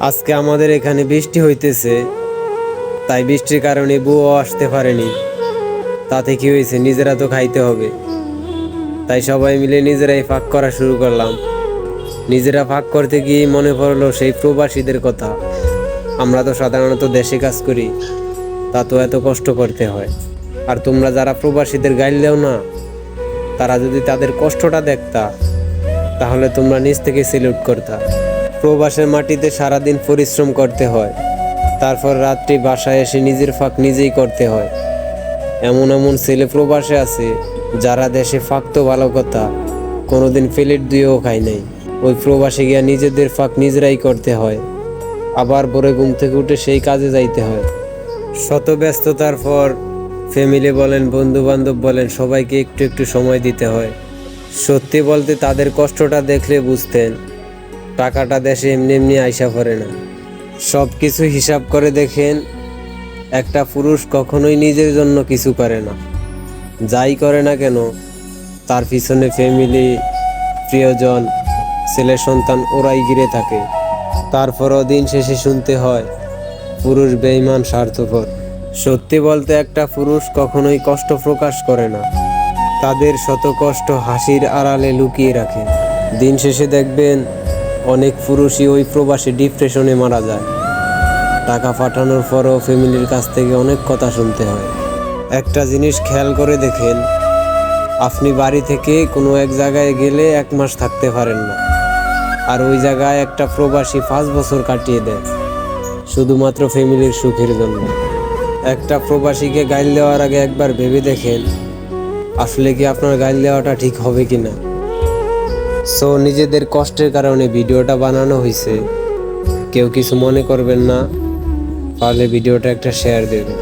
আজকে আমাদের এখানে বৃষ্টি হইতেছে, তাই বৃষ্টির কারণে বউও আসতে পারেনি। তাতে কি হয়েছে, নিজেরা তো খাইতে হবে, তাই সবাই মিলে নিজেরাই ফাঁক করা শুরু করলাম। নিজেরা ফাঁক করতে গিয়ে মনে পড়লো সেই প্রবাসীদের কথা। আমরা তো সাধারণত দেশে কাজ করি, তা তো এত কষ্ট করতে হয়। আর তোমরা যারা প্রবাসীদের গাইল দাও না, তারা যদি তাদের কষ্টটা দেখতা, তাহলে তোমরা নিজ থেকে সেলুট করতা। প্রবাসের মাটিতে সারাদিন পরিশ্রম করতে হয়, তারপর রাত্রি বাসায় এসে নিজের ফাঁক নিজেই করতে হয়। এমন এমন ছেলে প্রবাসে আছে যারা দেশে ফাঁক তো ভালো কথা, কোনোদিন প্লেট দিয়েও খায় নাই। ওই প্রবাসে গিয়া নিজেদের ফাঁক নিজেরাই করতে হয়, আবার ভোরে ঘুম থেকে উঠে সেই কাজে যাইতে হয়। শত ব্যস্ততার পর ফ্যামিলি বলেন, বন্ধু বান্ধব বলেন, সবাইকে একটু একটু সময় দিতে হয়। সত্যি বলতে তাদের কষ্টটা দেখলে বুঝতেন টাকাটা দেশে এমনি এমনি আইসা পড়ে না। সব কিছু হিসাব করে দেখেন, একটা পুরুষ কখনোই নিজের জন্য কিছু করে না। যাই করে না কেন, তার পিছনে ফ্যামিলি, প্রিয়জন, ছেলে সন্তান ওরাই ঘিরে থাকে। তারপরও দিন শেষে শুনতে হয় পুরুষ বেঈমান, স্বার্থপর। সত্যি বলতে একটা পুরুষ কখনোই কষ্ট প্রকাশ করে না, তাদের শত কষ্ট হাসির আড়ালে লুকিয়ে রাখে। দিন শেষে দেখবেন অনেক পুরুষই ওই প্রবাসী ডিপ্রেশনে মারা যায়। টাকা পাঠানোর পরও ফ্যামিলির কাছ থেকে অনেক কথা শুনতে হয়। একটা জিনিস খেয়াল করে দেখেন, আপনি বাড়ি থেকে কোনো এক জায়গায় গেলে 1 মাস থাকতে পারেন না, আর ওই জায়গায় একটা প্রবাসী 5 বছর কাটিয়ে দেয় শুধুমাত্র ফ্যামিলির সুখের জন্য। একটা প্রবাসীকে গাইল দেওয়ার আগে একবার ভেবে দেখেন, আসলে কি আপনার গাইল দেওয়াটা ঠিক হবে কিনা। সো নিজেদের কষ্টের কারণে ভিডিওটা বানানো হয়েছে, কেউ কিছু মনে করবেন না, পারলে ভিডিওটা একটা শেয়ার দেবেন।